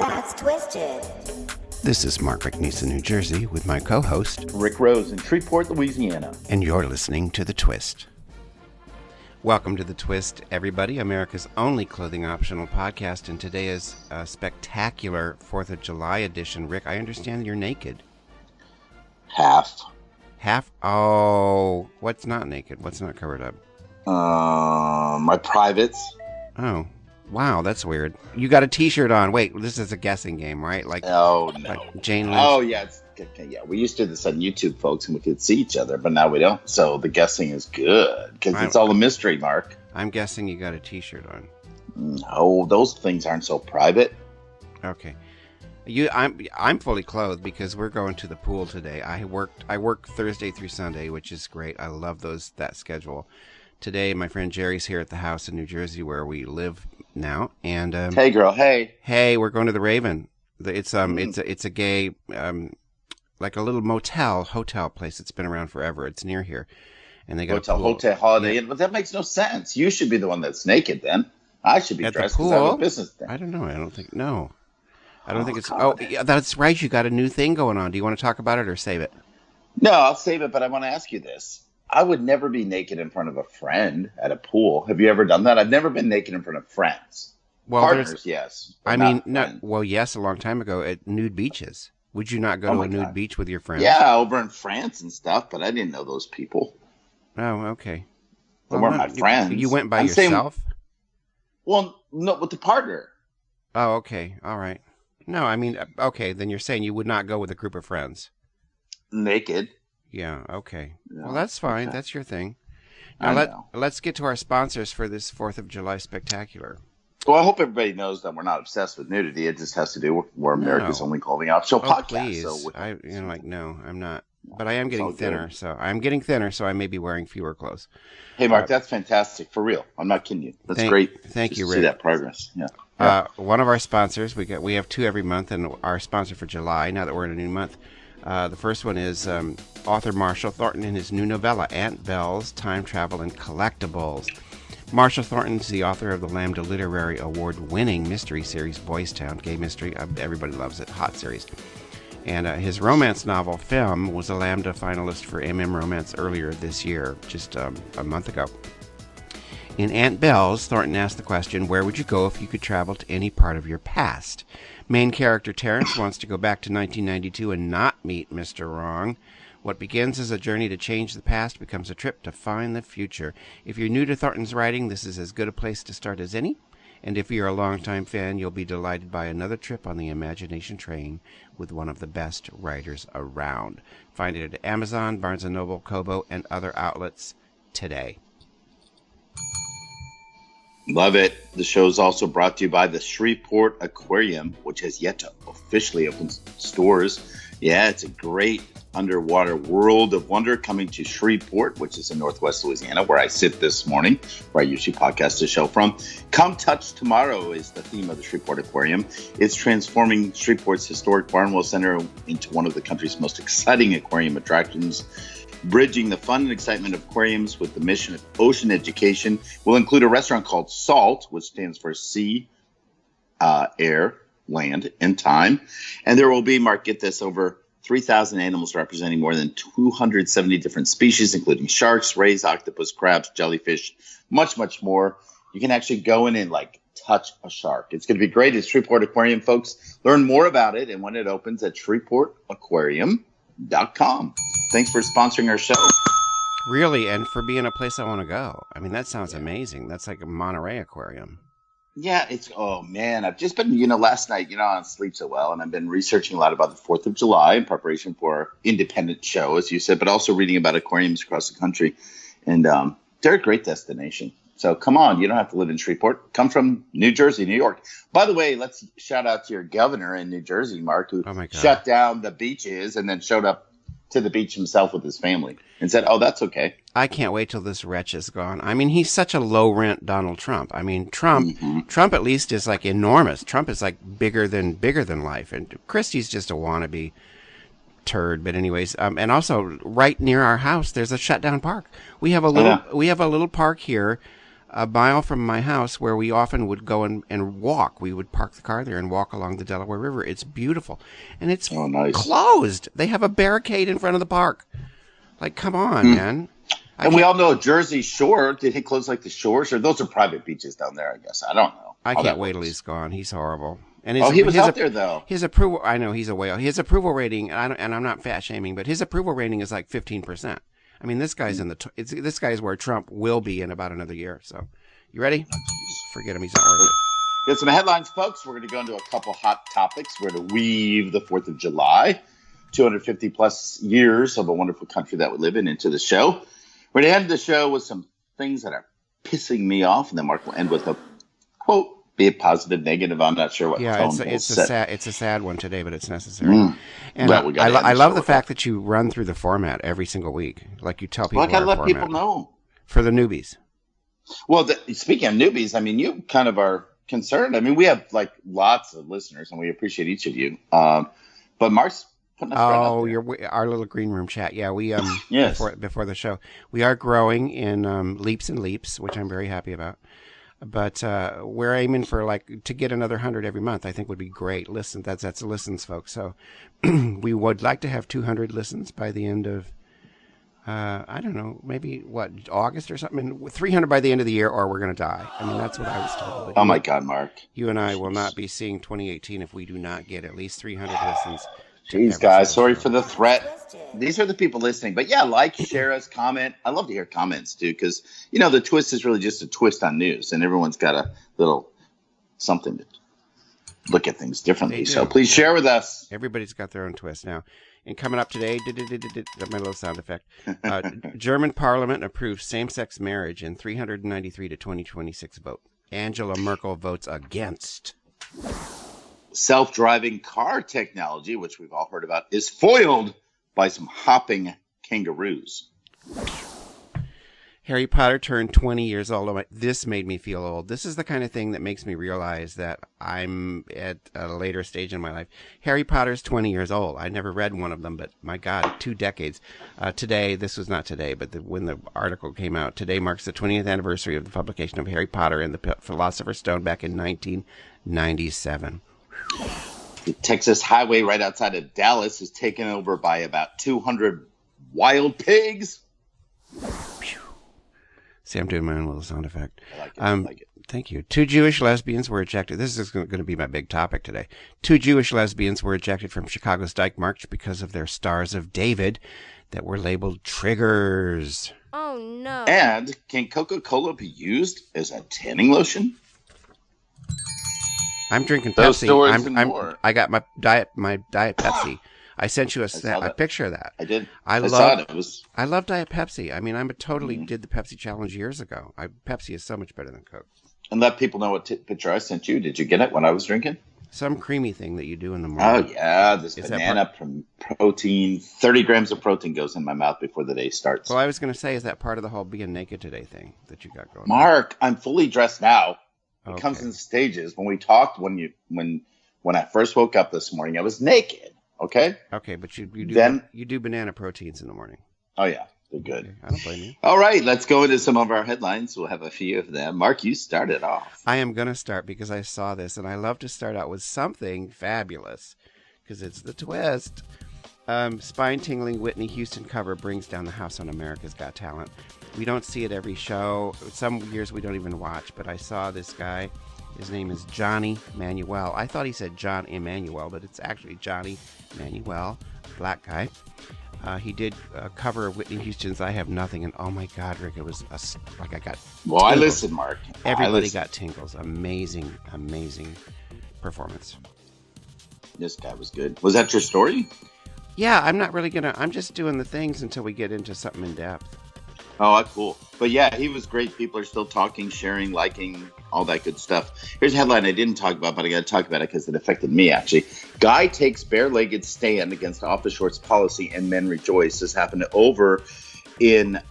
That's Twisted. This is Mark McNeese in New Jersey with my co-host, Rick Rose in Shreveport, Louisiana. And you're listening to The Twist. Welcome to The Twist, everybody, America's only clothing optional podcast, and today is a spectacular 4th of July edition. Rick, I understand you're naked. Half? Oh, what's not naked? What's not covered up? My privates. Oh, wow, that's weird. You got a t-shirt on. Wait, this is a guessing game, right? Oh, no. Like Jane Lynch? Oh, yeah. We used to do this on YouTube, folks, and we could see each other, but now we don't. So the guessing is good, because it's all a mystery, Mark. I'm guessing you got a t-shirt on. No, those things aren't so private. Okay. I'm fully clothed because we're going to the pool today. I work Thursday through Sunday, which is great. I love that schedule. Today, my friend Jerry's here at the house in New Jersey where we live now, and hey, girl, hey, we're going to the Raven. It's a gay like a little hotel place. It's been around forever. It's near here, and they got hotel Holiday Inn. But that makes no sense. You should be the one that's naked then. I should be at dressed the pool. Because I have a business thing. I don't know. I don't think it's. God. Oh, yeah, that's right. You got a new thing going on. Do you want to talk about it or save it? No, I'll save it. But I want to ask you this. I would never be naked in front of a friend at a pool. Have you ever done that? I've never been naked in front of friends. Well, partners, yes. I mean, no. Well, yes, a long time ago at nude beaches. Would you not go to a nude beach with your friends? Yeah, over in France and stuff. But I didn't know those people. Oh, okay. They weren't my friends. You went by yourself? Well, no, with the partner. Oh, okay. All right. No, I mean, okay, then you're saying you would not go with a group of friends. Naked. Yeah, okay. Yeah, well, that's fine. Okay. That's your thing. Now, let's get to our sponsors for this 4th of July spectacular. Well, I hope everybody knows that we're not obsessed with nudity. It just has to do with we're America's only clothing optional podcast. Please. So no, I'm not. But I am getting thinner, so I may be wearing fewer clothes. Hey, Mark, that's fantastic. For real. I'm not kidding you. That's great. Thank you, Rick. See that progress. Yeah. One of our sponsors, we have two every month, and our sponsor for July, now that we're in a new month, the first one is author Marshall Thornton in his new novella, Aunt Belle's Time Travel and Collectibles. Marshall Thornton is the author of the Lambda Literary Award-winning mystery series, Boys Town, gay mystery. Everybody loves it, hot series. And his romance novel, Film, was a Lambda finalist for MM Romance earlier this year, just a month ago. In Aunt Belle's, Thornton asked the question, where would you go if you could travel to any part of your past? Main character Terrence wants to go back to 1992 and not meet Mr. Wrong. What begins as a journey to change the past becomes a trip to find the future. If you're new to Thornton's writing, this is as good a place to start as any. And if you're a longtime fan, you'll be delighted by another trip on the imagination train with one of the best writers around. Find it at Amazon, Barnes & Noble, Kobo, and other outlets today. Love it. The show is also brought to you by the Shreveport Aquarium, which has yet to officially open stores. Yeah, it's a great underwater world of wonder coming to Shreveport, which is in northwest Louisiana, where I sit this morning, where I usually podcast the show from. Come Touch Tomorrow is the theme of the Shreveport Aquarium. It's transforming Shreveport's historic Barnwell Center into one of the country's most exciting aquarium attractions. Bridging the fun and excitement of aquariums with the mission of ocean education will include a restaurant called SALT, which stands for Sea, Air, Land, and Time. And there will be, Mark, get this, over 3,000 animals representing more than 270 different species, including sharks, rays, octopus, crabs, jellyfish, much, much more. You can actually go in and touch a shark. It's going to be great at Shreveport Aquarium, folks. Learn more about it and when it opens at shreveportaquarium.com. Thanks for sponsoring our show. Really, and for being a place I want to go. I mean, that sounds amazing. That's like a Monterey Aquarium. Yeah, oh man, I've just been, last night, I don't sleep so well, and I've been researching a lot about the 4th of July in preparation for our independent show, as you said, but also reading about aquariums across the country. And they're a great destination. So come on, you don't have to live in Shreveport. Come from New Jersey, New York. By the way, let's shout out to your governor in New Jersey, Mark, who shut down the beaches and then showed up to the beach himself with his family and said, oh, that's okay. I can't wait till this wretch is gone. I mean, he's such a low-rent Donald Trump. I mean, Trump at least is enormous. Trump is bigger than life. And Christie's just a wannabe turd. But anyways, and also right near our house, there's a shut down park. We have a little park here a mile from my house where we often would go and walk. We would park the car there and walk along the Delaware River. It's beautiful. And it's nice. Closed. They have a barricade in front of the park. Like, come on, man. And we all know Jersey Shore. Did he close like the shores? Or those are private beaches down there, I guess. I don't know. I can't wait till he's gone. He's horrible. And he was out there, though. His approval, I know, he's a whale. His approval rating, and I'm not fat shaming, but his approval rating is like 15%. I mean, this guy's this guy's where Trump will be in about another year. So, you ready? Forget him. He's not worth it. Got some headlines, folks. We're going to go into a couple hot topics. We're going to weave the 4th of July, 250 plus years of a wonderful country that we live in, into the show. We're going to end the show with some things that are pissing me off, and then Mark will end with a quote. Be it positive, negative. I'm not sure what. Yeah, it's a sad one today, but it's necessary. And well, I love the fact that you run through the format every single week, like you tell people. Well, I gotta let people know for the newbies. Well, speaking of newbies, I mean, you kind of are concerned. I mean, we have like lots of listeners, and we appreciate each of you. But Mark's putting us right out there. Our little green room chat. Yeah, we yes. before the show, we are growing in leaps and leaps, which I'm very happy about. But we're aiming for to get another 100 every month. I think would be great. Listen, that's listens, folks. So we would like to have 200 listens by the end of I don't know, maybe August or something. 300 by the end of the year, or we're gonna die. I mean, that's what I was told. Oh my God, Mark! You and I will not be seeing 2018 if we do not get at least 300 listens. Jeez, guys, sorry for the threat. These are the people listening. But yeah, share us, comment. I love to hear comments, too, because, the twist is really just a twist on news, and everyone's got a little something to look at things differently. So please share with us. Everybody's got their own twist now. And coming up today, my little sound effect, German Parliament approves same-sex marriage in 393 to 2026 vote. Angela Merkel votes against. Self-driving car technology, which we've all heard about, is foiled by some hopping kangaroos. Harry Potter turned 20 years old. This made me feel old. This is the kind of thing that makes me realize that I'm at a later stage in my life. Harry Potter's 20 years old. I never read one of them, but my God, 2 decades. Today, this was not today, but when the article came out, today marks the 20th anniversary of the publication of Harry Potter and the Philosopher's Stone back in 1997. The Texas highway right outside of Dallas is taken over by about 200 wild pigs. See, I'm doing my own little sound effect. I like it. Thank you. 2 Jewish lesbians were ejected. This is going to be my big topic today. 2 Jewish lesbians were ejected from Chicago's Dyke March because of their Stars of David that were labeled triggers. Oh, no. And can Coca Cola be used as a tanning lotion? I'm drinking Those Pepsi. stories and more. I got my diet Pepsi. I sent you a picture of that. I did. I saw it. I love Diet Pepsi. I mean, I totally did the Pepsi challenge years ago. Pepsi is so much better than Coke. And let people know what picture I sent you. Did you get it when I was drinking? Some creamy thing that you do in the morning. Oh, yeah. This banana from protein. 30 grams of protein goes in my mouth before the day starts. Well, I was going to say, is that part of the whole being naked today thing that you got going Mark, I'm fully dressed now. It comes in stages. When we talked, when I first woke up this morning, I was naked. Okay. Okay, but you do banana proteins in the morning. Oh yeah, they're good. Okay, I don't blame you. All right, let's go into some of our headlines. We'll have a few of them. Mark, you started off. I am gonna start because I saw this, and I love to start out with something fabulous because it's the twist. Spine-tingling Whitney Houston cover brings down the house on America's Got Talent. We don't see it every show. Some years we don't even watch, but I saw this guy. His name is Johnny Manuel. I thought he said John Emmanuel, but it's actually Johnny Manuel, black guy. He did a cover of Whitney Houston's I Have Nothing, and oh my God, Rick, it was like I got Well, tingles. I listened, Mark. Everybody got tingles. Amazing, amazing performance. This guy was good. Was that your story? Yeah, I'm just doing the things until we get into something in depth. Oh, cool. But yeah, he was great. People are still talking, sharing, liking, all that good stuff. Here's a headline I didn't talk about, but I got to talk about it because it affected me, actually. Guy takes bare-legged stand against off-the-shorts policy and men rejoice. This happened over in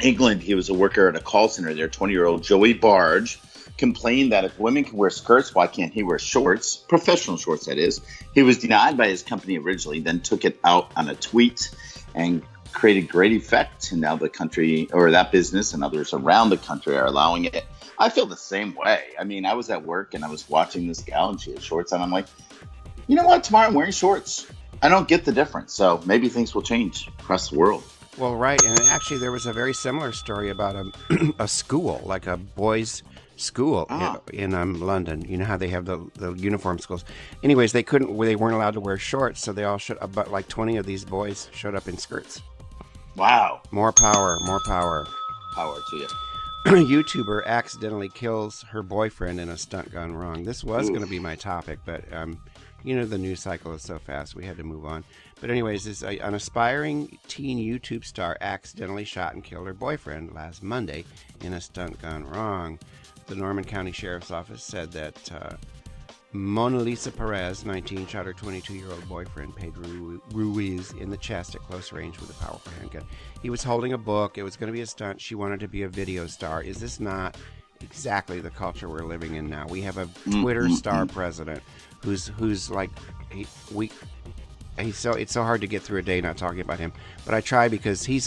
England. He was a worker at a call center there. 20-year-old Joey Barge complained that if women can wear skirts, why can't he wear shorts? Professional shorts, that is. He was denied by his company originally, then took it out on a tweet and created great effect, and now the country, or that business and others around the country, are allowing it. I feel the same way. I mean, I was at work and I was watching this gal and she had shorts on. I'm like, you know what? Tomorrow I'm wearing shorts. I don't get the difference. So maybe things will change across the world. Well, right. And actually, there was a very similar story about a school, like a boys' school in London. You know how they have the uniform schools. Anyways, they weren't allowed to wear shorts, so they all but like 20 of these boys showed up in skirts. Wow. More power. Power to you. YouTuber accidentally kills her boyfriend in a stunt gone wrong. This was going to be my topic, but the news cycle is so fast, we had to move on. But anyways, an aspiring teen YouTube star accidentally shot and killed her boyfriend last Monday in a stunt gone wrong. The Norman County Sheriff's Office said that Mona Lisa Perez, 19, shot her 22-year-old boyfriend, Pedro Ruiz, in the chest at close range with a powerful handgun. He was holding a book. It was going to be a stunt. She wanted to be a video star. Is this not exactly the culture we're living in now? We have a Twitter star president who's like, it's so hard to get through a day not talking about him. But I try because he's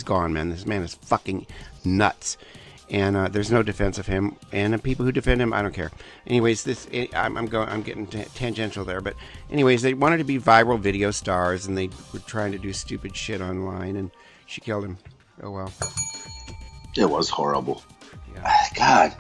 gone, man. This man is fucking nuts. And there's no defense of him, and the people who defend him, I don't care. Anyways, I'm getting tangential there, but anyways, they wanted to be viral video stars, and they were trying to do stupid shit online, and she killed him. Oh well. It was horrible. Yeah. God,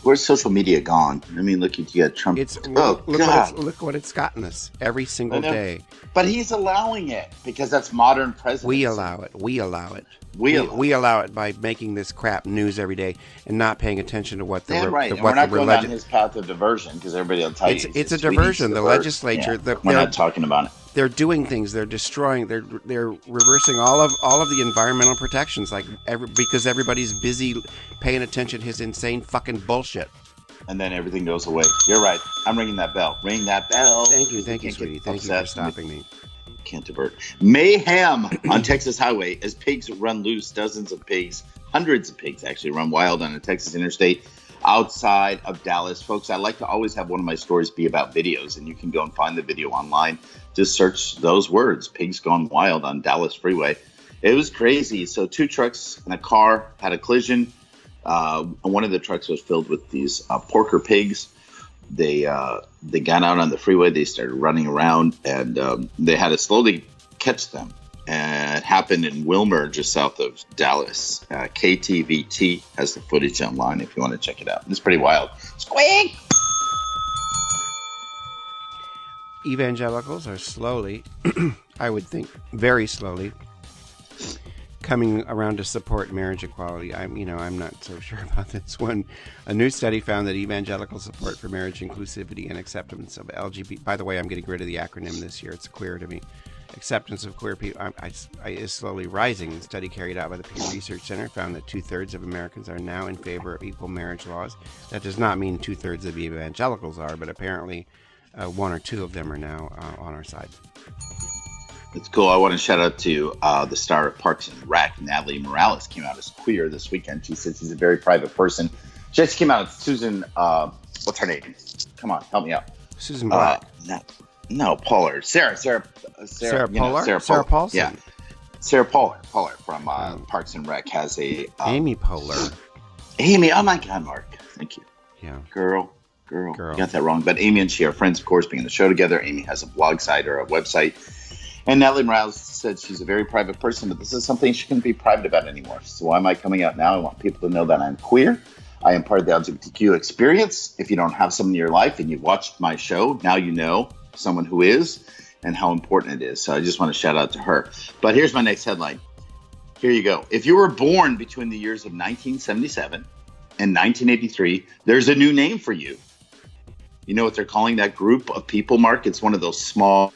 where's social media gone? I mean, look at you got Trump. Look what it's gotten us every single day. But he's allowing it because that's modern presidency. We allow it. We allow it by making this crap news every day and not paying attention to what the we're not going down his path of diversion because everybody will tell you it's a diversion. The legislature, we're not talking about it. They're doing things. They're destroying. They're reversing all of the environmental protections, because everybody's busy paying attention to his insane fucking bullshit. And then everything goes away. You're right. I'm ringing that bell. Ring that bell. Thank you, sweetie. Thank you for stopping me. Can't divert. Mayhem on Texas highway as pigs run loose. Dozens of pigs, hundreds of pigs actually, run wild on a Texas interstate outside of Dallas. Folks, I like to always have one of my stories be about videos, and you can go and find the video online. Just search those words, pigs gone wild on Dallas freeway. It was crazy. So 2 trucks and a car had a collision. One of the trucks was filled with these porker pigs. They got out on the freeway. They started running around, and they had to slowly catch them. And it happened in Wilmer, just south of Dallas. KTVT has the footage online if you want to check it out. It's pretty wild. Squeak! Evangelicals are slowly, I would think very slowly, coming around to support marriage equality. I'm not so sure about this one. A new study found that evangelical support for marriage inclusivity and acceptance of LGBT. By the way, I'm getting rid of the acronym this year. It's queer to me. Acceptance of queer people is slowly rising. A study carried out by the Pew Research Center found that 2/3 of Americans are now in favor of equal marriage laws. That does not mean 2/3 of evangelicals are, but apparently 1 or 2 of them are now on our side. It's cool. I want to shout out to the star of Parks and Rec, Natalie Morales, came out as queer this weekend. She said she's a very private person. She just came out as Susan, what's her name? Come on, help me out. Susan Black. No, Pollard. Sarah Pollard? Sarah Paulson? Yeah. Sarah Pollard from Parks and Rec has a... Amy Poehler. Amy, oh my God, Mark. Thank you. Yeah. Girl. You got that wrong. But Amy and she are friends, of course, being on the show together. Amy has a blog site or a website. And Natalie Morales said she's a very private person, but this is something she couldn't be private about anymore. So why am I coming out now? I want people to know that I'm queer. I am part of the LGBTQ experience. If you don't have someone in your life and you've watched my show, now you know someone who is and how important it is. So I just want to shout out to her. But here's my next headline. Here you go. If you were born between the years of 1977 and 1983, there's a new name for you. You know what they're calling that group of people, Mark? It's one of those small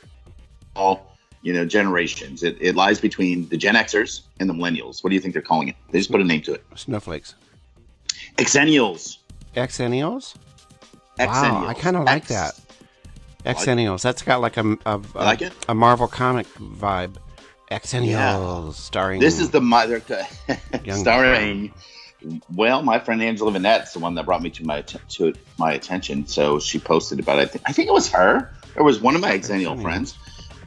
generations. It lies between the Gen Xers and the Millennials. What do you think they're calling it? They just put a name to it. Snowflakes. Exennials. Exennials? Wow, I kind of like that. Exennials. That's got like a Marvel comic vibe. Exennials, starring. This is the mother starring. Well, my friend Angela Vanette's the one that brought me to my attention. So she posted about it. I think it was her. It was one of my Exennial friends.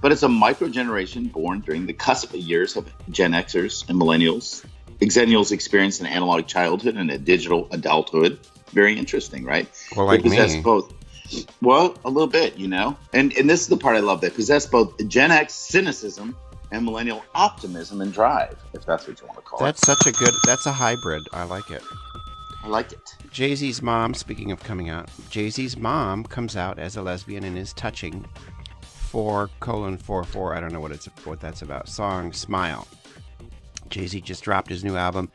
but it's a micro generation born during the cusp years of Gen Xers and Millennials. Xennials experience an analog childhood and a digital adulthood. Very interesting, right? Well, like they possess me. both. Well, a little bit, you know. And this is the part I love. They possess both Gen X cynicism and millennial optimism and drive, if that's what you want to call it. That's a hybrid. I like it. I like it. JayZ's mom, speaking of coming out, JayZ's mom comes out as a lesbian and is touching 4:44, I don't know what that's about, song Smile. JayZ just dropped his new album,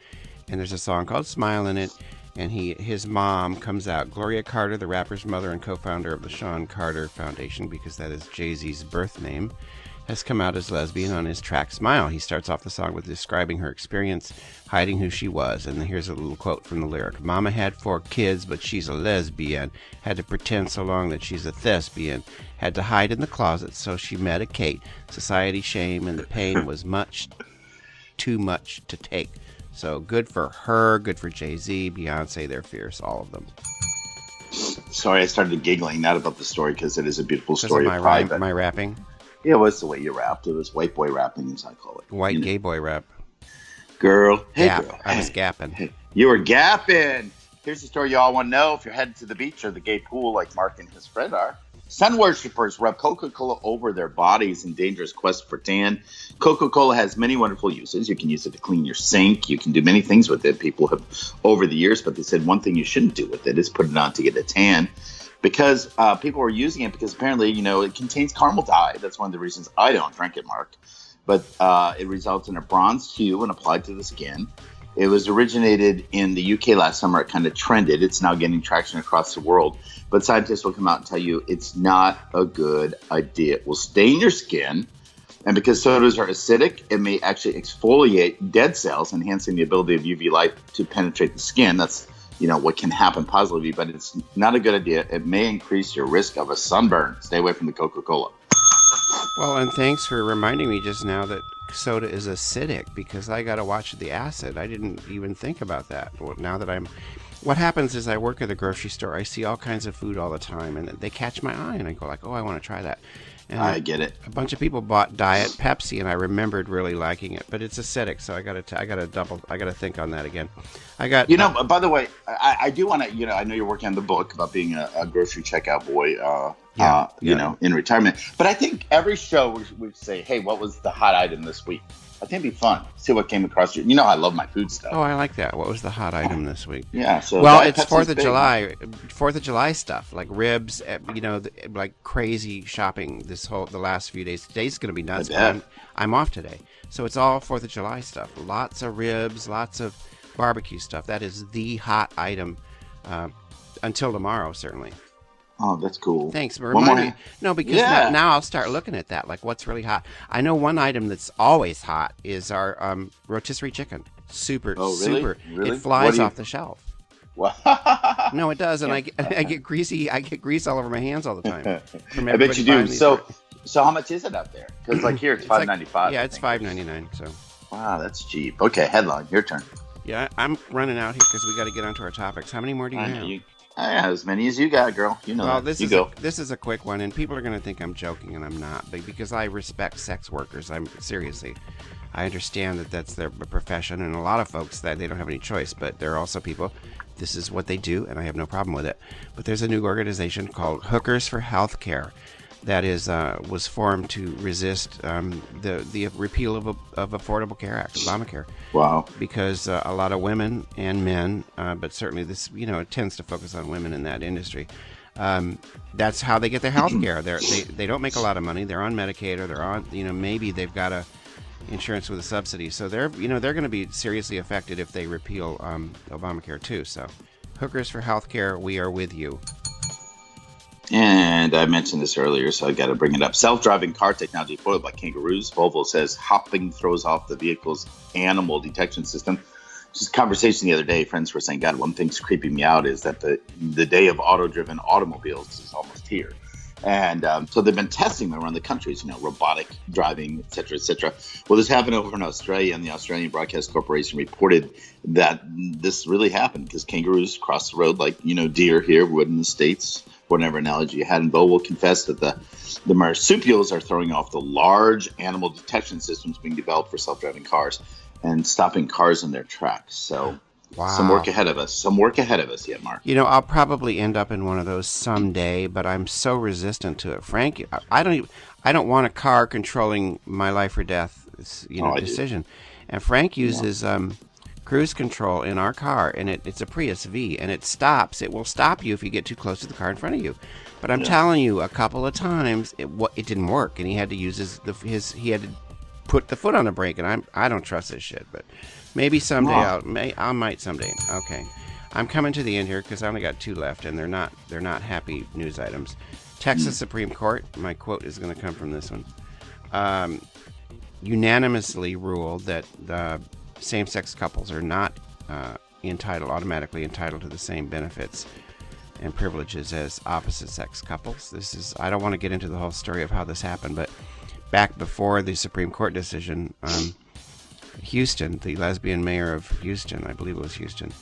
and there's a song called Smile in it, and his mom comes out. Gloria Carter, the rapper's mother and co-founder of the Sean Carter Foundation, because that is JayZ's birth name, has come out as lesbian on his track Smile. He starts off the song with describing her experience hiding who she was, and here's a little quote from the lyric. Mama had 4 kids, but she's a lesbian. Had to pretend so long that she's a thespian. Had to hide in the closet, so she medicate. Society shame and the pain was too much to take. So good for her, good for JayZ, Beyonce, they're fierce, all of them. Sorry, I started giggling, not about the story, because it is a beautiful story of of pride. my rapping? Yeah, it was the way you rapped. It was white boy rapping, as I call it. White gay boy rap. Girl. Hey, Gap. girl. I was gapping. Hey. You were gapping. Here's the story you all want to know. If you're headed to the beach or the gay pool like Mark and his friend are, sun worshippers rub Coca Cola over their bodies in dangerous quest for tan. Coca Cola has many wonderful uses. You can use it to clean your sink. You can do many things with it. People have over the years, but they said one thing you shouldn't do with it is put it on to get a tan. Because people were using it because apparently, it contains caramel dye. That's one of the reasons I don't drink it, Mark. But it results in a bronze hue when applied to the skin. It was originated in the UK last summer. It kind of trended. It's now gaining traction across the world. But scientists will come out and tell you it's not a good idea. It will stain your skin. And because sodas are acidic, it may actually exfoliate dead cells, enhancing the ability of UV light to penetrate the skin. That's what can happen positively, but it's not a good idea. It may increase your risk of a sunburn. Stay away from the Coca-Cola. Well, and thanks for reminding me just now that soda is acidic, because I got to watch the acid. I didn't even think about that. Well, now that what happens is I work at the grocery store. I see all kinds of food all the time, and they catch my eye, and I go like, oh, I want to try that. And I get it. A bunch of people bought Diet Pepsi, and I remembered really liking it, but it's acidic, so I got to think on that again. By the way, I do want to, I know you're working on the book about being a grocery checkout boy, in retirement. But I think every show we say, hey, what was the hot item this week? I think it'd be fun. See what came across you. I love my food stuff. Oh, I like that. What was the hot item this week? Yeah. So well, it's 4th of July. 4th of July stuff, like ribs, like crazy shopping the last few days. Today's going to be nuts. I'm off today. So it's all 4th of July stuff. Lots of ribs, lots of barbecue stuff. That is the hot item until tomorrow, certainly. Oh, that's cool. Thanks for reminding me. No, because now I'll start looking at that, like what's really hot. I know one item that's always hot is our rotisserie chicken. Super. Really? It flies off the shelf. No, it does, and I get greasy. I get grease all over my hands all the time. I bet you do. So how much is it up there? Because like here, it's $5.95. Yeah, it's $5.99. So. Wow, that's cheap. Okay, headline, your turn. Yeah, I'm running out here because we got to get onto our topics. How many more do you have? I have as many as you got, girl. Well, this is a quick one, and people are going to think I'm joking, and I'm not, but because I respect sex workers. I understand that that's their profession, and a lot of folks that they don't have any choice, but there are also people, this is what they do, and I have no problem with it. But there's a new organization called Hookers for Healthcare that was formed to resist the repeal of Affordable Care Act, Obamacare. Wow! Because a lot of women and men, but certainly this, it tends to focus on women in that industry. That's how they get their health care. They don't make a lot of money. They're on Medicaid, or they're on, maybe they've got a insurance with a subsidy. So they're going to be seriously affected if they repeal Obamacare too. So, Hookers for Healthcare, we are with you. And I mentioned this earlier, so I got to bring it up. Self-driving car technology foiled by kangaroos. Volvo says hopping throws off the vehicle's animal detection system. Just a conversation the other day, friends were saying, God, one thing's creeping me out is that the day of auto-driven automobiles is almost here. And so they've been testing them around the countries, robotic driving, et cetera, et cetera. Well, this happened over in Australia, and the Australian Broadcast Corporation reported that this really happened because kangaroos cross the road like, deer here would in the States. whatever analogy you had. And Bo will confess that the marsupials are throwing off the large animal detection systems being developed for self-driving cars and stopping cars in their tracks. So wow. Some work ahead of us yet, Mark. I'll probably end up in one of those someday, but I'm so resistant to it. Frank, I don't want a car controlling my life or death, decision. And Frank uses cruise control in our car, and it's a Prius V, and it will stop you if you get too close to the car in front of you. But I'm telling you, a couple of times it didn't work, and he had to use he had to put the foot on the brake, and I don't trust this shit, but maybe someday I might someday. Okay, I'm coming to the end here because I only got 2 left, and they're not happy news items. Texas Supreme Court, my quote is going to come from this one, unanimously ruled that same-sex couples are not automatically entitled to the same benefits and privileges as opposite-sex couples. I don't want to get into the whole story of how this happened, but back before the Supreme Court decision, Houston, the lesbian mayor of Houston, I believe it was Houston,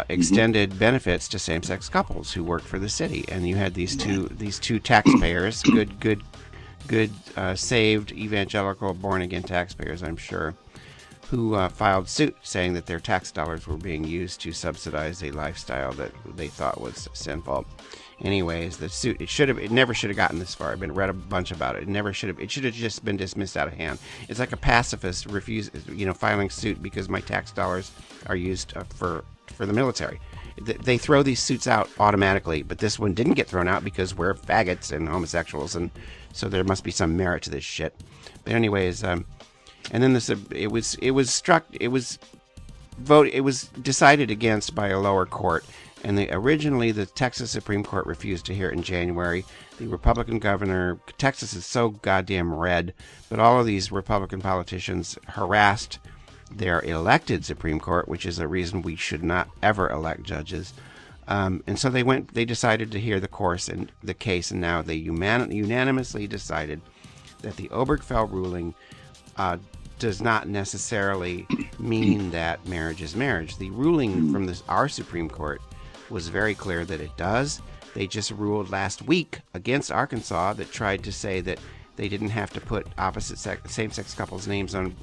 extended benefits to same-sex couples who worked for the city, and you had these two taxpayers, good saved evangelical born-again taxpayers, I'm sure, who filed suit saying that their tax dollars were being used to subsidize a lifestyle that they thought was sinful. Anyways, the suit, it never should have gotten this far. I've read a bunch about it. It should have just been dismissed out of hand. It's like a pacifist filing suit because my tax dollars are used for the military. They throw these suits out automatically, but this one didn't get thrown out because we're faggots and homosexuals, and so there must be some merit to this shit. But anyways, and then it was decided against by a lower court, and originally the Texas Supreme Court refused to hear it in January. The Republican governor, Texas is so goddamn red, but all of these Republican politicians harassed their elected Supreme Court, which is a reason we should not ever elect judges. And so they decided to hear the case, and now they unanimously decided that the Obergefell ruling does not necessarily mean that marriage is marriage. The ruling from our Supreme Court was very clear that it does. They just ruled last week against Arkansas that tried to say that they didn't have to put same-sex couples' names on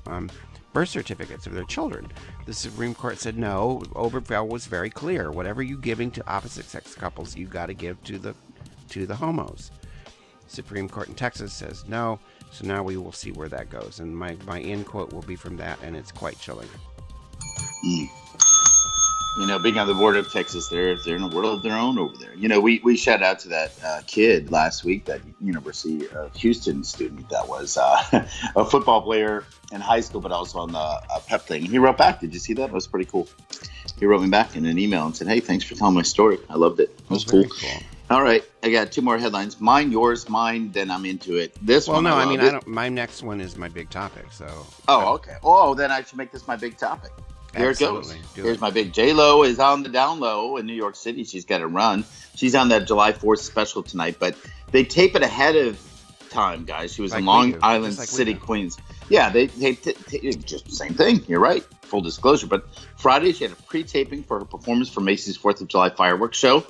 birth certificates of their children. The Supreme Court said no. Obergefell was very clear. Whatever you're giving to opposite-sex couples, you got to give to the homos. Supreme Court in Texas says no. So now we will see where that goes. And my end quote will be from that, and it's quite chilling. Being on the border of Texas, they're in a world of their own over there. We shout out to that kid last week, that University of Houston student that was a football player in high school, but also on the pep thing. He wrote back. Did you see that? It was pretty cool. He wrote me back in an email and said, "Hey, thanks for telling my story. I loved it. It was cool." All right, I got 2 more headlines. Mine, yours, mine. Then I'm into it. My next one is my big topic. So. Oh, okay. Oh, then I should make this my big topic. Here Absolutely. It goes. Here's my big. J-Lo is on the down low in New York City. She's got to run. She's on that July 4th special tonight, but they tape it ahead of time, guys. She was in Long Island City, Queens. Yeah, they just the same thing. You're right. Full disclosure. But Friday, she had a pre-taping for her performance for Macy's 4th of July fireworks show,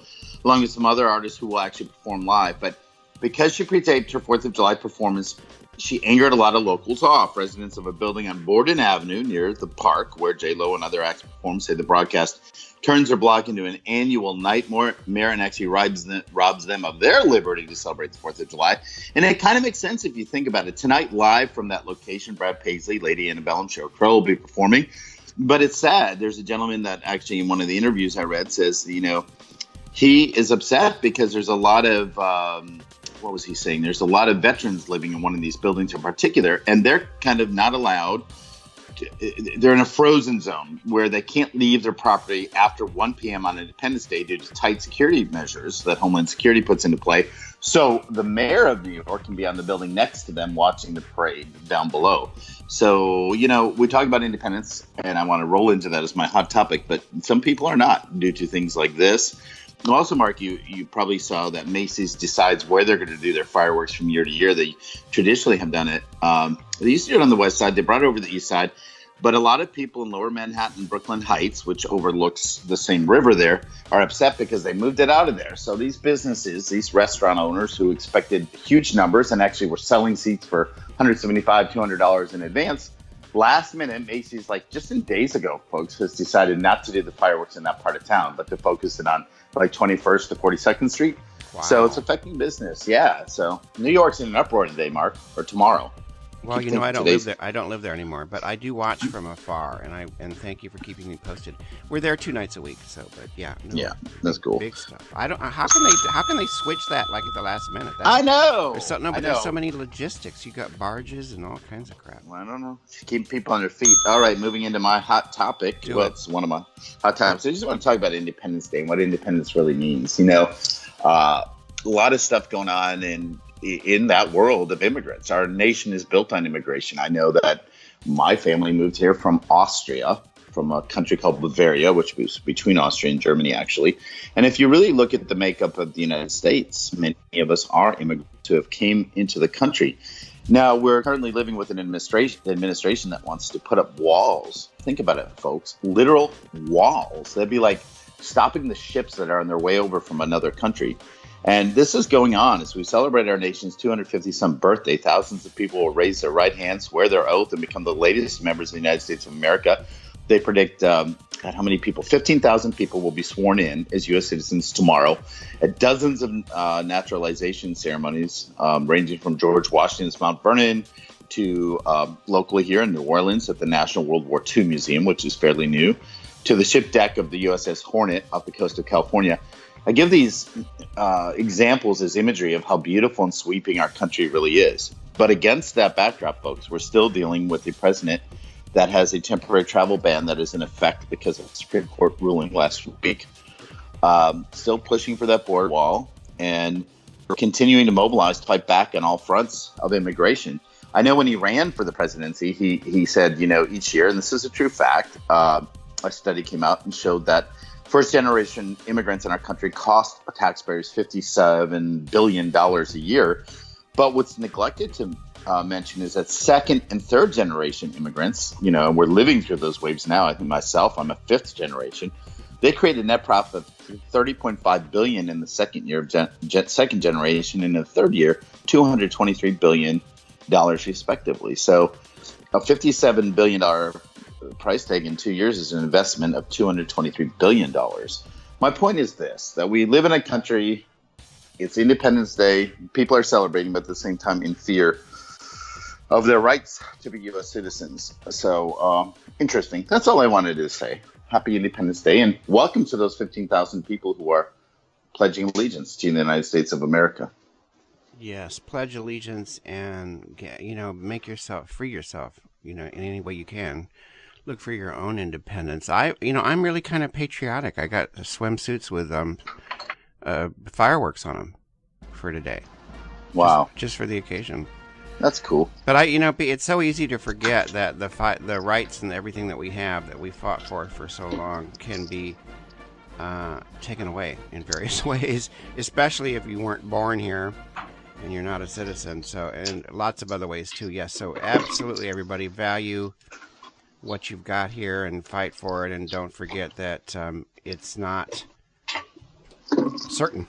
along with some other artists who will actually perform live. But because she pre-taped her 4th of July performance, she angered a lot of locals off. Residents of a building on Borden Avenue near the park where J-Lo and other acts perform say the broadcast turns her block into an annual nightmare and actually robs them of their liberty to celebrate the 4th of July. And it kind of makes sense if you think about it. Tonight, live from that location, Brad Paisley, Lady Antebellum, Sheryl Crow will be performing. But it's sad. There's a gentleman that actually in one of the interviews I read says, he is upset because there's a lot of, what was he saying? There's a lot of veterans living in one of these buildings in particular, and they're kind of not allowed. They're in a frozen zone where they can't leave their property after 1 p.m. on Independence Day due to tight security measures that Homeland Security puts into play. So the mayor of New York can be on the building next to them watching the parade down below. So, we talk about independence, and I want to roll into that as my hot topic, but some people are not due to things like this. Also, Mark, you probably saw that Macy's decides where they're going to do their fireworks from year to year. They traditionally have done it. They used to do it on the west side. They brought it over to the east side. But a lot of people in Lower Manhattan, Brooklyn Heights, which overlooks the same river there, are upset because they moved it out of there. So these businesses, these restaurant owners who expected huge numbers and actually were selling seats for $175, $200 in advance, last minute, Macy's, like just in days ago, folks, has decided not to do the fireworks in that part of town, but to focus it on like 21st to 42nd Street. Wow. So it's affecting business. Yeah. So New York's in an uproar today, Mark, or tomorrow. Well, you know, I don't live there. I don't live there anymore, but I do watch from afar, and thank you for keeping me posted. We're there 2 nights a week, so but yeah, that's cool. Big stuff. I don't. How can they switch that like at the last minute? I know. There's so many logistics. You got barges and all kinds of crap. Well, I don't know. Keep people on their feet. All right, moving into my hot topic. It's one of my hot topics. I just want to talk about Independence Day and what independence really means. You know, a lot of stuff going on in that world of immigrants. Our nation is built on immigration. I know that my family moved here from Austria, from a country called Bavaria, which was between Austria and Germany, actually. And if you really look at the makeup of the United States, many of us are immigrants who have came into the country. Now, we're currently living with an administration that wants to put up walls. Think about it, folks. Literal walls. That'd be like stopping the ships that are on their way over from another country. And this is going on as we celebrate our nation's 250-some birthday. Thousands of people will raise their right hand, swear their oath, and become the latest members of the United States of America. They predict, how many people? 15,000 people will be sworn in as U.S. citizens tomorrow at dozens of naturalization ceremonies, ranging from George Washington's Mount Vernon to locally here in New Orleans at the National World War II Museum, which is fairly new, to the ship deck of the USS Hornet off the coast of California. I give these examples as imagery of how beautiful and sweeping our country really is. But against that backdrop, folks, we're still dealing with a president that has a temporary travel ban that is in effect because of the Supreme Court ruling last week. Still pushing for that border wall and continuing to mobilize to fight back on all fronts of immigration. I know when he ran for the presidency, he said, you know, each year, and this is a true fact, a study came out and showed that first-generation immigrants in our country cost taxpayers $57 billion a year. But what's neglected to mention is that second- and third-generation immigrants, you know, we're living through those waves now. I think myself, I'm a fifth generation. They created a net profit of $30.5 billion in the second year of second generation, and in the third year, $223 billion respectively. So a $57 billion price tag in 2 years is an investment of $223 billion. My point is this, that we live in a country, it's Independence Day, people are celebrating, but at the same time in fear of their rights to be U.S. citizens. So, interesting. That's all I wanted to say. Happy Independence Day, and welcome to those 15,000 people who are pledging allegiance to the United States of America. Yes, pledge allegiance and, you know, free yourself, you know, in any way you can. Look for your own independence. I'm really kind of patriotic. I got swimsuits with fireworks on them for today. Wow. Just for the occasion. That's cool. But it's so easy to forget that the rights and everything that we have that we fought for so long can be taken away in various ways, especially if you weren't born here and you're not a citizen. So, and lots of other ways too. Yes. So absolutely, everybody value what you've got here and fight for it, and don't forget that it's not certain.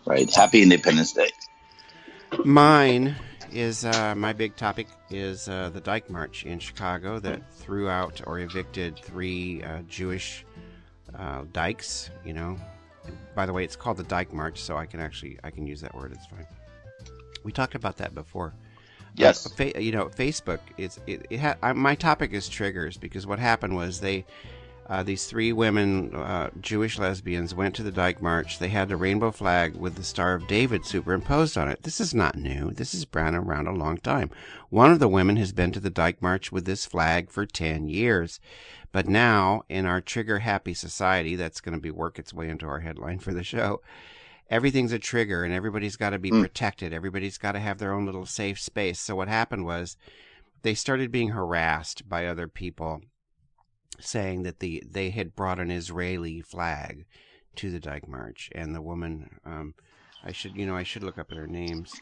Right. Happy Independence Day. Mine is my big topic is the Dyke March in Chicago that threw out or evicted 3 Jewish dykes. You know, by the way, it's called the Dyke March, so I can use that word. It's fine. We talked about that before. Yes. Facebook. My topic is triggers, because what happened was these 3 women, Jewish lesbians, went to the Dyke March. They had a rainbow flag with the Star of David superimposed on it. This is not new. This has been around a long time. One of the women has been to the Dyke March with this flag for 10 years. But now, in our trigger-happy society, that's going to work its way into our headline for the show. Everything's a trigger, and everybody's got to be protected. Everybody's got to have their own little safe space. So what happened was they started being harassed by other people, saying that they had brought an Israeli flag to the Dyke March, and the woman, I should look up at her names.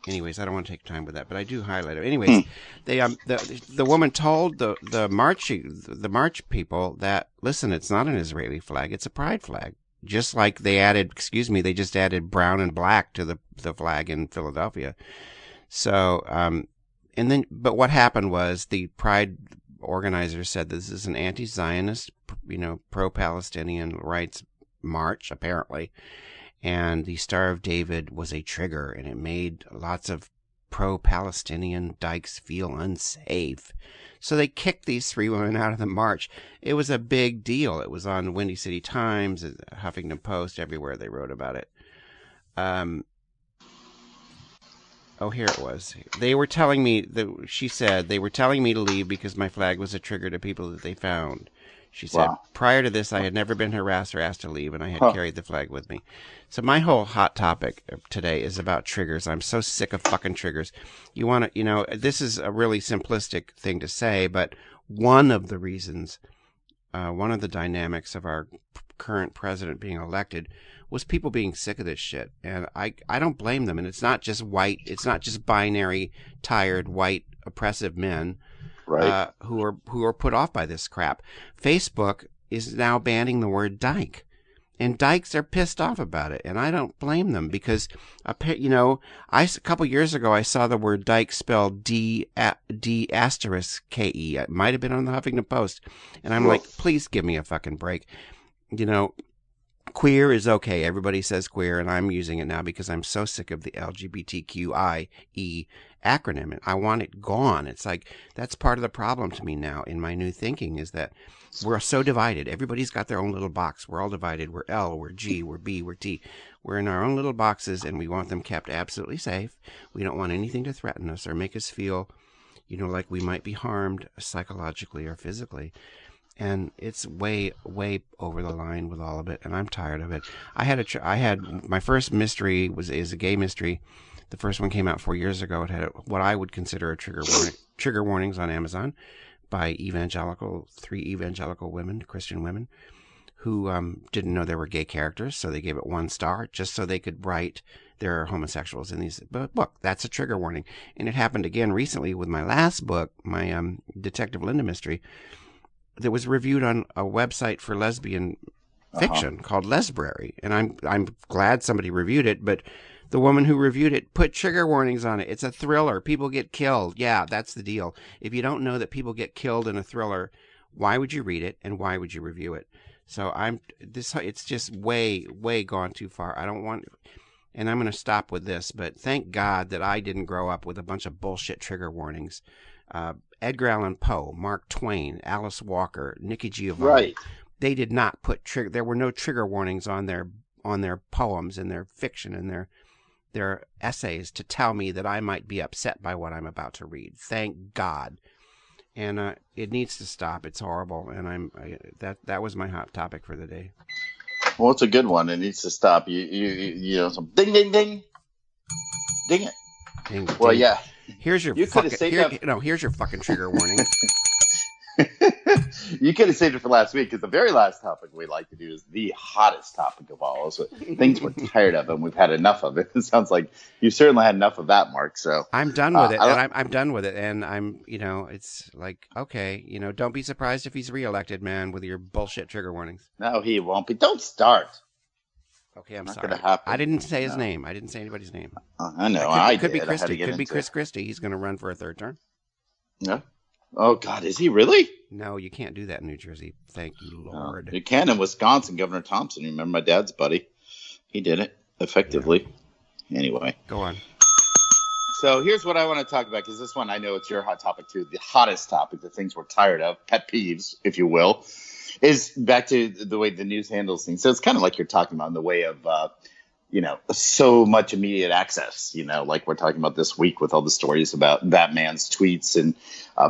anyways, I don't want to take time with that, but I do highlight it. Anyways, they the woman told the march people that, listen, it's not an Israeli flag, it's a pride flag. Just like they just added brown and black to the flag in Philadelphia. So, but what happened was the pride organizers said this is an anti-Zionist, pro-Palestinian rights march, apparently. And the Star of David was a trigger, and it made lots of pro-Palestinian dykes feel unsafe. So they kicked these 3 women out of the march. It was a big deal. It was on the Windy City Times, Huffington Post, everywhere they wrote about it. Here it was. They were telling me, she said, they were telling me to leave because my flag was a trigger to people that they found. She said, prior to this, I had never been harassed or asked to leave, and I had carried the flag with me. So my whole hot topic today is about triggers. I'm so sick of fucking triggers. You want to, this is a really simplistic thing to say, but one of the reasons, one of the dynamics of our current president being elected was people being sick of this shit. And I don't blame them. And it's not just binary, tired, white, oppressive men. Right. Who are put off by this crap. Facebook is now banning the word dyke, and dykes are pissed off about it, and I don't blame them because, a couple years ago I saw the word dyke spelled D***ke. It might have been on the Huffington Post, and I'm like, please give me a fucking break. Queer is okay. Everybody says queer, and I'm using it now because I'm so sick of the LGBTQIE acronym, and I want it gone. It's like, that's part of the problem to me now in my new thinking, is that we're so divided. Everybody's got their own little box. We're all divided. We're L, we're G, we're B, we're T. We're in our own little boxes, and we want them kept absolutely safe. We don't want anything to threaten us or make us feel, like we might be harmed psychologically or physically. And it's way, way over the line with all of it, and I'm tired of it. I had my first mystery is a gay mystery. The first one came out 4 years ago. It had what I would consider a trigger warnings on Amazon by 3 evangelical women, Christian women, who didn't know there were gay characters, so they gave it 1 star just so they could write there are homosexuals in these book. That's a trigger warning. And it happened again recently with my last book, my Detective Linda mystery, that was reviewed on a website for lesbian fiction called Lesbrary. And I'm glad somebody reviewed it, but the woman who reviewed it put trigger warnings on it. It's a thriller. People get killed. Yeah, that's the deal. If you don't know that people get killed in a thriller, why would you read it and why would you review it? So it's just way, way gone too far. I don't want, and I'm going to stop with this, but thank God that I didn't grow up with a bunch of bullshit trigger warnings. Edgar Allan Poe, Mark Twain, Alice Walker, Nikki Giovanni. Right. They did not put there were no trigger warnings on their poems and their fiction and their essays to tell me that I might be upset by what I'm about to read. Thank God. And it needs to stop. It's horrible. And that was my hot topic for the day. Well, it's a good one. It needs to stop. Some ding, ding, ding. Ding it. Ding, well, ding. Yeah. Here's your here's your fucking trigger warning. You could have saved it for last week, because the very last topic we like to do is the hottest topic of all. So things we're tired of and we've had enough of it. It sounds like you certainly had enough of that, Mark. So I'm done with it, and I'm done with it, and I'm it's like, okay, don't be surprised if he's reelected, man, with your bullshit trigger warnings. No, he won't be. Don't start. Okay, I'm sorry. I didn't say his name. I didn't say anybody's name. I know. It could be Christie. Could be Chris Christie. He's going to run for a 3rd term. Yeah. Oh, God. Is he really? No, you can't do that in New Jersey. Thank you, Lord. You can in Wisconsin. Governor Thompson. You remember my dad's buddy? He did it effectively. Yeah. Anyway. Go on. So here's what I want to talk about, because this one, I know it's your hot topic too. The hottest topic, the things we're tired of, pet peeves, if you will, is back to the way the news handles things. So it's kind of like you're talking about in the way of, so much immediate access, like we're talking about this week with all the stories about that man's tweets and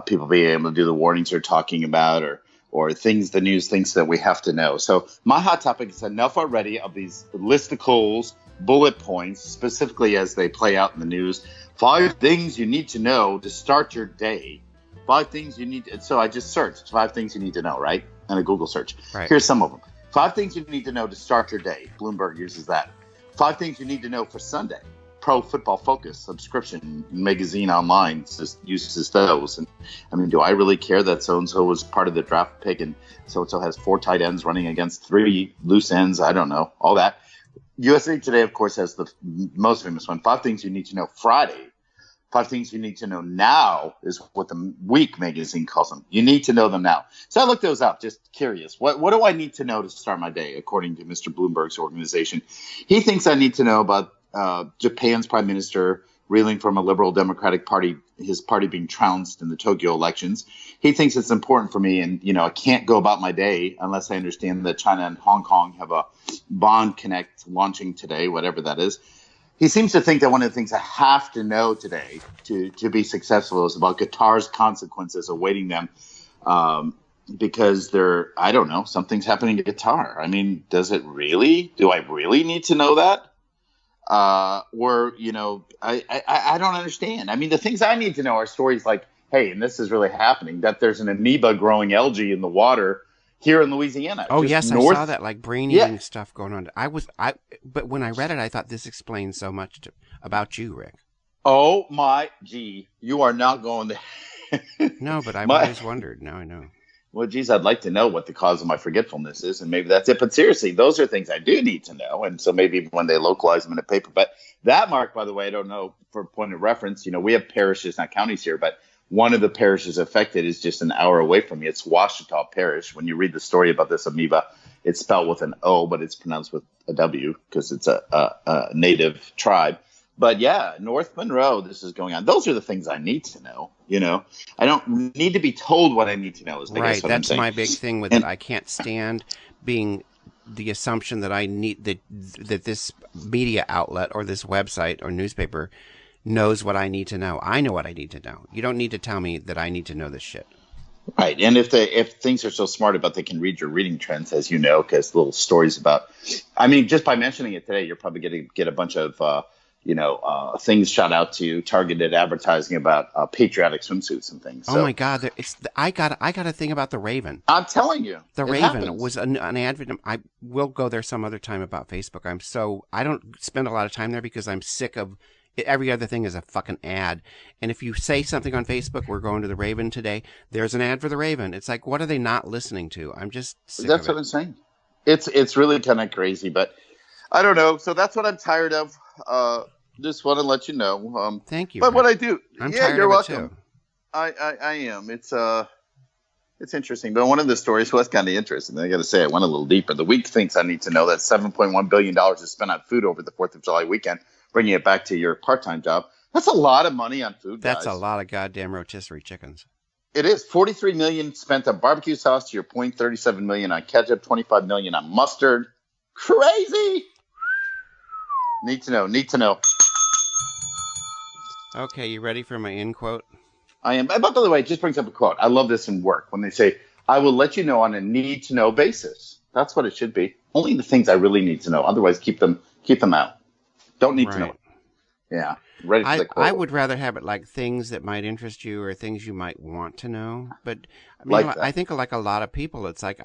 people being able to do the warnings they're talking about, or things the news thinks that we have to know. So my hot topic is enough already of these listicles, bullet points, specifically as they play out in the news. 5 things you need to know to start your day. 5 things you need. So I just searched 5 things you need to know, right? And a Google search. Right. Here's some of them. 5 things you need to know to start your day. Bloomberg uses that. 5 things you need to know for Sunday. Pro Football Focus subscription magazine online just uses those. And I mean, do I really care that so-and-so was part of the draft pick and so-and-so has 4 tight ends running against 3 loose ends? I don't know. All that. USA Today, of course, has the most famous one. 5 things you need to know Friday. 5 things you need to know now is what the Week magazine calls them. You need to know them now. So I looked those up, just curious. What do I need to know to start my day, according to Mr. Bloomberg's organization? He thinks I need to know about Japan's prime minister reeling from a liberal Democratic Party, his party being trounced in the Tokyo elections. He thinks it's important for me, and I can't go about my day unless I understand that China and Hong Kong have a Bond Connect launching today, whatever that is. He seems to think that one of the things I have to know today to be successful is about Qatar's consequences awaiting them because I don't know, something's happening to Qatar. I mean, do I really need to know that? I don't understand. I mean, the things I need to know are stories like, hey, and this is really happening, that there's an amoeba growing algae in the water here in Louisiana. Oh, yes, I saw that, like brain-eating stuff going on. But when I read it, I thought this explains so much about you, Rick. Oh, my gee. You are not going there. No, but I've always wondered. Now I know. Well, geez, I'd like to know what the cause of my forgetfulness is, and maybe that's it. But seriously, those are things I do need to know, and so maybe when they localize them in a paper. But that, Mark, by the way, I don't know, for a point of reference, we have parishes, not counties here, but one of the parishes affected is just an hour away from me. It's Ouachita Parish. When you read the story about this amoeba, it's spelled with an O, but it's pronounced with a W because it's a native tribe. But yeah, North Monroe, this is going on. Those are the things I need to know. I don't need to be told what I need to know. Right, that's my big thing with it. I can't stand being the assumption that I need that this media outlet or this website or newspaper knows what I need to know. I know what I need to know. You don't need to tell me that I need to know this shit. Right, and if things are so smart about they can read your reading trends, as you know, because little stories about. I mean, just by mentioning it today, you're probably going to get a bunch of things shot out to you, targeted advertising about patriotic swimsuits and things. So, oh my God! I got a thing about the Raven. I'm telling you, the Raven was an advert. I will go there some other time about Facebook. I don't spend a lot of time there because I'm sick of. Every other thing is a fucking ad. And if you say something on Facebook, we're going to the Raven today, there's an ad for the Raven. It's like, what are they not listening to? I'm just sick That's of what I'm saying. It's really kind of crazy, but I don't know. So that's what I'm tired of. Just want to let you know. Thank you. But what I do. I'm tired you're of welcome. it too. I am. It's interesting. But one of the stories was kind of interesting. I got to say, I went a little deeper. The Week thinks I need to know that $7.1 billion is spent on food over the 4th of July weekend. Bringing it back to your part-time job. That's a lot of money on food, guys. That's a lot of goddamn rotisserie chickens. It is. $43 million spent on barbecue sauce, to your point, $37 million on ketchup, $25 million on mustard. Crazy! Need to know. Okay, you ready for my end quote? I am. By the way, it just brings up a quote. I love this in work when they say, I will let you know on a need-to-know basis. That's what it should be. Only the things I really need to know. Otherwise, keep them out. Don't need to know. Yeah. Ready for the quote. I would rather have it like things that might interest you or things you might want to know. But I mean, I think like a lot of people, it's like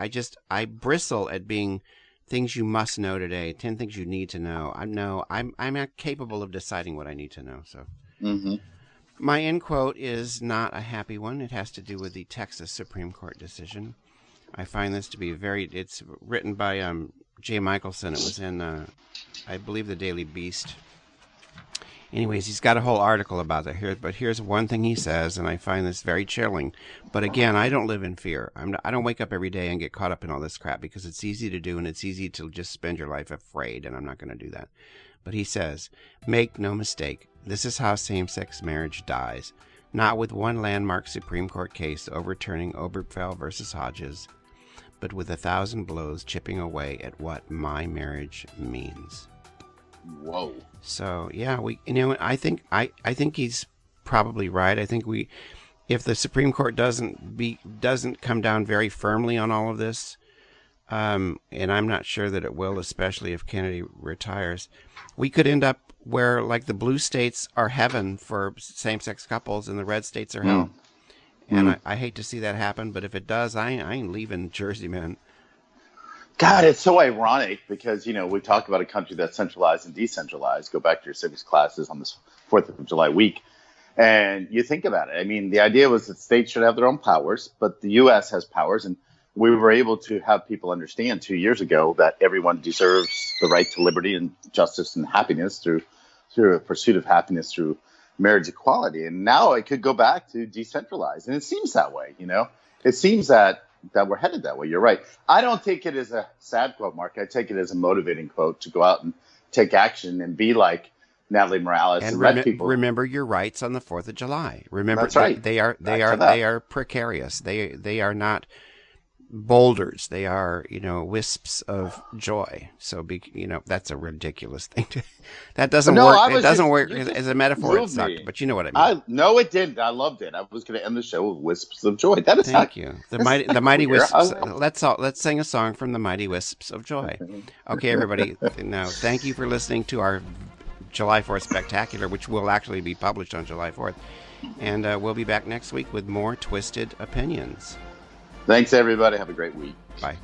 I bristle at being things you must know today, 10 things you need to know. I'm not capable of deciding what I need to know. So my end quote is not a happy one. It has to do with the Texas Supreme Court decision. I find this to be it's written by Jay Michelson. It was in, I believe, the Daily Beast. Anyways, he's got a whole article about it here, but here's one thing he says, and I find this very chilling. But again, I don't live in fear. I don't wake up every day and get caught up in all this crap because it's easy to do, and it's easy to just spend your life afraid, and I'm not going to do that. But he says, make no mistake, this is how same-sex marriage dies. Not with one landmark Supreme Court case overturning Obergefell versus Hodges, but with 1,000 blows chipping away at what my marriage means. Whoa. So yeah, I think he's probably right. I think if the Supreme Court doesn't come down very firmly on all of this, and I'm not sure that it will, especially if Kennedy retires, we could end up where like the blue states are heaven for same-sex couples and the red states are hell. And I hate to see that happen, but if it does, I ain't leaving Jersey, man. God, it's so ironic because, we talk about a country that's centralized and decentralized. Go back to your civics classes on this 4th of July week. And you think about it. I mean, the idea was that states should have their own powers, but the U.S. has powers. And we were able to have people understand 2 years ago that everyone deserves the right to liberty and justice and happiness through a pursuit of happiness through marriage equality. And now it could go back to decentralized. And it seems that way, It seems that we're headed that way. You're right. I don't take it as a sad quote, Mark. I take it as a motivating quote to go out and take action and be like Natalie Morales and let people remember your rights on the 4th of July. Remember, that's right. They are precarious. They are not boulders. They are, wisps of joy. So that's a ridiculous thing that doesn't work. It doesn't work as a metaphor. It sucked, but you know what I mean. No, it didn't. I loved it. I was going to end the show with wisps of joy. That is Thank you. The mighty wisps. Let's sing a song from the mighty wisps of joy. Okay, everybody. Now, thank you for listening to our July 4th Spectacular, which will actually be published on July 4th. And we'll be back next week with more Twisted Opinions. Thanks, everybody. Have a great week. Bye.